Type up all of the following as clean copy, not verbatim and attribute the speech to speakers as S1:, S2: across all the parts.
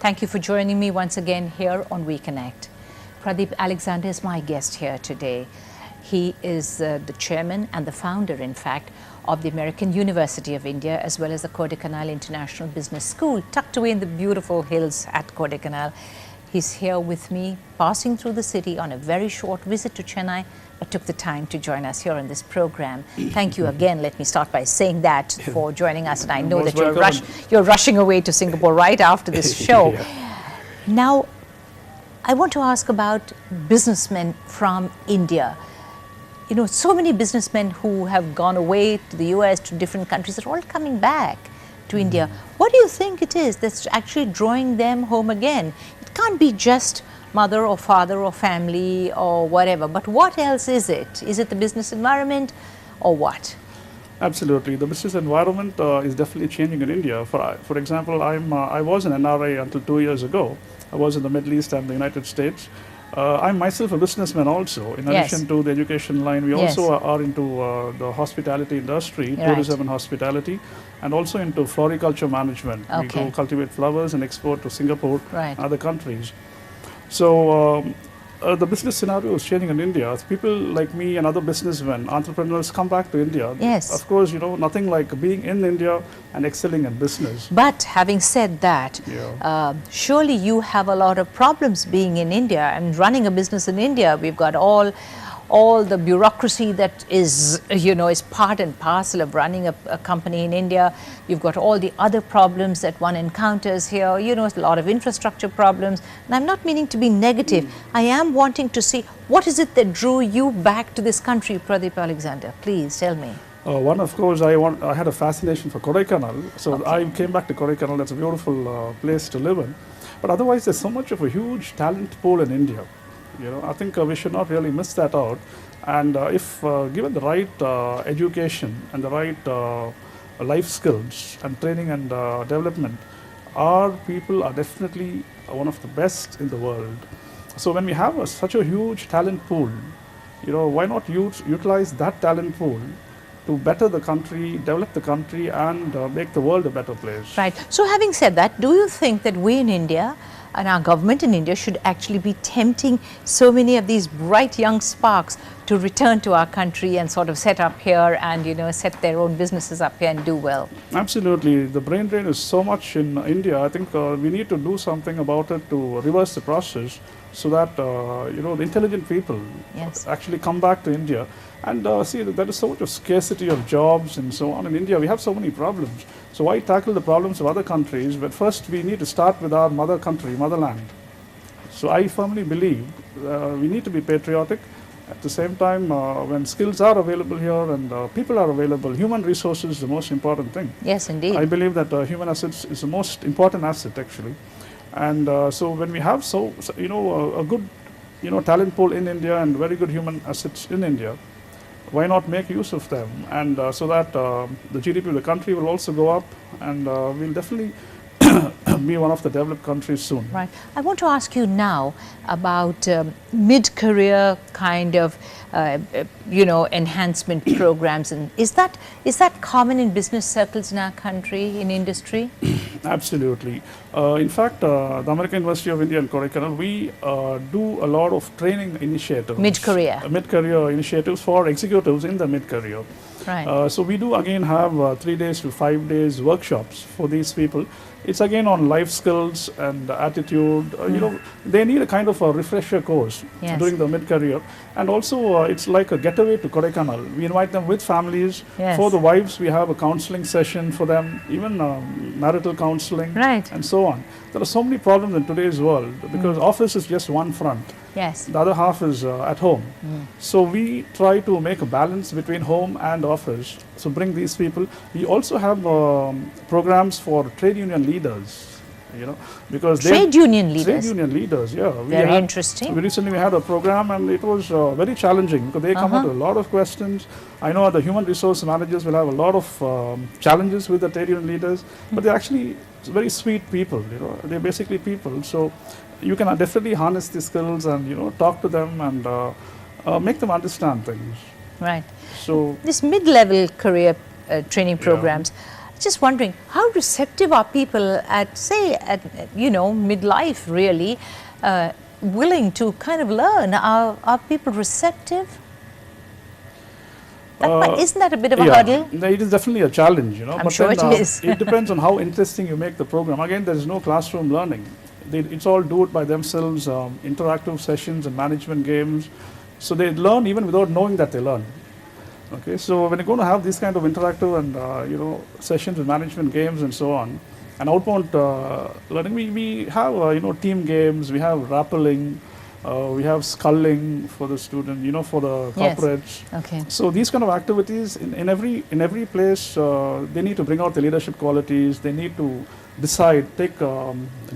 S1: Thank you for joining me once again here on We Connect. Pradeep Alexander is my guest here today. He is the chairman and the founder, in fact, of the American University of India, as well as the Kodaikanal International Business School, tucked away in the beautiful hills at Kodaikanal. He's here with me, passing through the city on a very short visit to Chennai, but took the time to join us here on this program. Thank you again. Let me start by saying that for joining us. And I know that you're rushing away to Singapore right after this show. Now, I want to ask about businessmen from India. You know, so many businessmen who have gone away to the US, to different countries, are all coming back to India. What do you think it is that's actually drawing them home again? It can't be just mother or father or family or whatever, but what else is it? Is it the business environment or what?
S2: Absolutely. The business environment is definitely changing in India. For example, I was an NRI until 2 years ago. I was in the Middle East and the United States. I'm myself a businessman also. In addition to the education line, we also are into the hospitality industry, tourism and hospitality, and also into floriculture management. We go cultivate flowers and export to Singapore and other countries. So the business scenario is changing in India. People like me and other businessmen, entrepreneurs come back to India. Of course, you know, nothing like being in India and excelling in business.
S1: But having said that, surely you have a lot of problems being in India and running a business in India. We've got all the bureaucracy that is, you know, is part and parcel of running a company in India. You've got all the other problems that one encounters here, you know, a lot of infrastructure problems. And I'm not meaning to be negative. I am wanting to see, what is it that drew you back to this country, Pradeep Alexander? Please tell me.
S2: One, of course, I had a fascination for Kodaikanal. So I came back to Kodaikanal. That's a beautiful place to live in. But otherwise, there's so much of a huge talent pool in India. You know, I think we should not really miss that out. And if given the right education and the right life skills and training and development, our people are definitely one of the best in the world. So when we have such a huge talent pool, you know, why not utilize that talent pool to better the country, develop the country, and make the world a better place.
S1: Right. So having said that, do you think that we in India and our government in India should actually be tempting so many of these bright young sparks to return to our country and sort of set up here and, you know, set their own businesses up here and do well?
S2: Absolutely. The brain drain is so much in India. I think we need to do something about it to reverse the process so that, you know, the intelligent people actually come back to India. And see, there is so much of scarcity of jobs and so on in India. We have so many problems. So why tackle the problems of other countries? But first we need to start with our mother country, motherland. So I firmly believe we need to be patriotic. At the same time, when skills are available here and people are available, human resources is the most important thing.
S1: Yes, indeed.
S2: I believe that human assets is the most important asset, actually. And so when we have a good, you know, talent pool in India and very good human assets in India, why not make use of them? And so that the GDP of the country will also go up, and we'll definitely be one of the developed countries soon.
S1: Right. I want to ask you now about mid-career kind of, you know, enhancement programs. And is that common in business circles in our country, in industry?
S2: Absolutely. In fact, the American University of India in Kodaikanal, we do a lot of training initiatives.
S1: Mid-career.
S2: Mid-career initiatives for executives in the mid-career.
S1: Right.
S2: So we do again have 3 days to 5 days workshops for these people. It's again on life skills and attitude. You know, they need a kind of a refresher course during the mid-career. And also it's like a getaway to Kodaikanal. We invite them with families. For the wives, we have a counseling session for them, even marital counseling and so on. There are so many problems in today's world because office is just one front. The other half is at home. So we try to make a balance between home and office. So bring these people. We also have programs for trade union leaders, you know, because
S1: trade union leaders.
S2: Trade union leaders,
S1: Very interesting.
S2: Recently we had a program and it was very challenging because they come up with a lot of questions. I know the human resource managers will have a lot of challenges with the trade union leaders, but they're actually very sweet people, you know, they're basically people. So you can definitely harness these skills and, you know, talk to them and make them understand things.
S1: Right.
S2: So
S1: this mid-level career training programs, Just wondering, how receptive are people at, say, at midlife, really, willing to kind of learn? Are people receptive? Isn't that a bit of a hurdle?
S2: It is definitely a challenge,
S1: I'm
S2: but
S1: sure
S2: then,
S1: it is.
S2: It depends on how interesting you make the program. Again, there is no classroom learning. It's all do it by themselves, interactive sessions and management games. So they learn even without knowing that they learn. Okay, so when you're going to have these kind of interactive and sessions with management games and so on, and outbound learning, we have team games, we have rappelling, we have sculling for the student, for the corporates.
S1: Yes. Okay.
S2: So these kind of activities in every place, they need to bring out the leadership qualities. They need to decide, take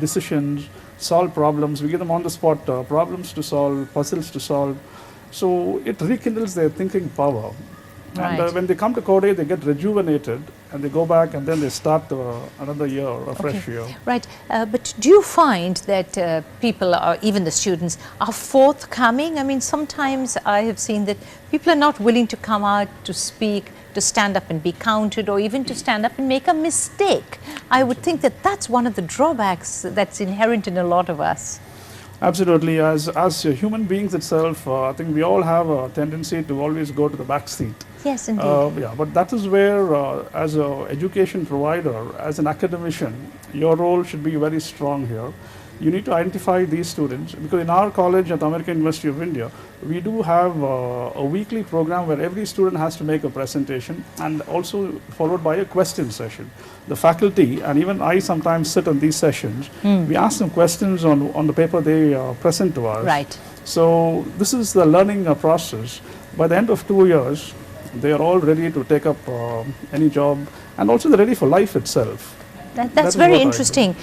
S2: decisions, solve problems. We give them on the spot problems to solve, puzzles to solve. So it rekindles their thinking power.
S1: Right.
S2: And when they come to Code, they get rejuvenated and they go back and then they start another year, a fresh year.
S1: Right. But do you find that people, or even the students, are forthcoming? I mean, sometimes I have seen that people are not willing to come out to speak, to stand up and be counted, or even to stand up and make a mistake. I would think that that's one of the drawbacks that's inherent in a lot of us.
S2: Absolutely. As human beings itself, I think we all have a tendency to always go to the back seat.
S1: Yes, indeed.
S2: But that is where, as an education provider, as an academician, your role should be very strong here. You need to identify these students, because in our college at the American University of India, we do have a weekly program where every student has to make a presentation, and also followed by a question session. The faculty, and even I sometimes sit on these sessions, we ask them questions on the paper they present to us.
S1: Right.
S2: So this is the learning process. By the end of 2 years, they are all ready to take up any job, and also they're ready for life itself.
S1: That's very interesting.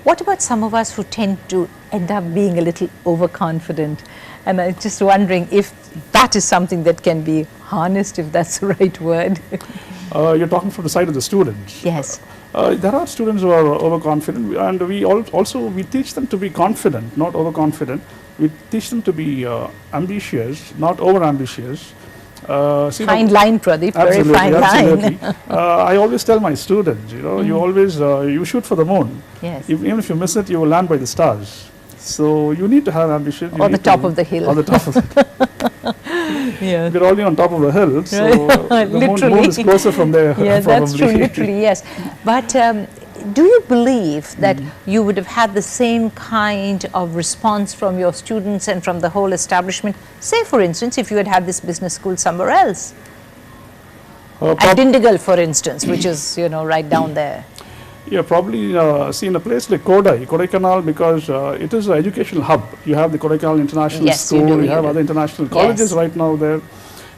S1: What about some of us who tend to end up being a little overconfident? And I'm just wondering if that is something that can be harnessed, if that's the right word.
S2: You're talking from the side of the students.
S1: Yes.
S2: There are students who are overconfident, and we teach them to be confident, not overconfident. We teach them to be ambitious, not overambitious.
S1: Fine line, Pradeep, very fine
S2: absolutely.
S1: line.
S2: I always tell my students, you shoot for the moon.
S1: Yes.
S2: Even if you miss it, you will land by the stars. So you need to have ambition.
S1: Or the top of the hill.
S2: On the top of the
S1: Yeah.
S2: We're already on top of the hill, so the moon is closer from there.
S1: Yeah,
S2: probably.
S1: that's true, literally, yes. But do you believe that you would have had the same kind of response from your students and from the whole establishment, say for instance, if you had had this business school somewhere else? At Dindigul, for instance, which is, right down there.
S2: Yeah, probably see in a place like Kodaikanal, because it is an educational hub. You have the Kodaikanal International School, you have other international colleges right now there.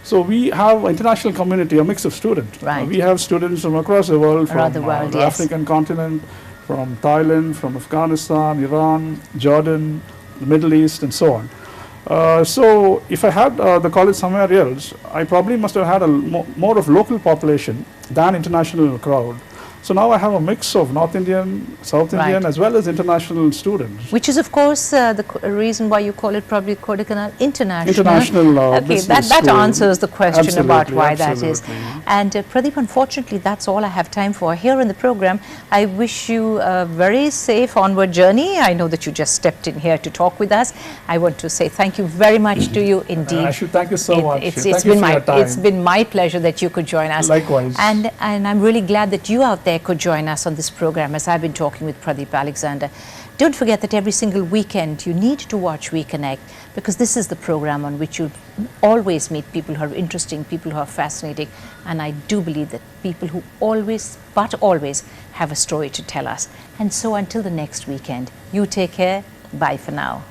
S2: So we have an international community, a mix of students.
S1: Right.
S2: We have students from across the world, from
S1: the world,
S2: the African continent, from Thailand, from Afghanistan, Iran, Jordan, the Middle East, and so on. So if I had the college somewhere else, I probably must have had a more of local population than international crowd. So now I have a mix of North Indian, South Indian, as well as international students.
S1: Which is, of course, the reason why you call it probably Kodaikanal International.
S2: International
S1: okay, that answers the question about why that is. And Pradeep, unfortunately, that's all I have time for here in the program. I wish you a very safe onward journey. I know that you just stepped in here to talk with us. I want to say thank you very much to you indeed.
S2: Ashu, thank you so much.
S1: It's been my pleasure that you could join us.
S2: Likewise.
S1: And I'm really glad that you out there could join us on this program as I've been talking with Pradeep Alexander. Don't forget that every single weekend you need to watch We Connect, because this is the program on which you always meet people who are interesting, people who are fascinating, and I do believe that people who always have a story to tell us. And so until the next weekend, you take care. Bye for now.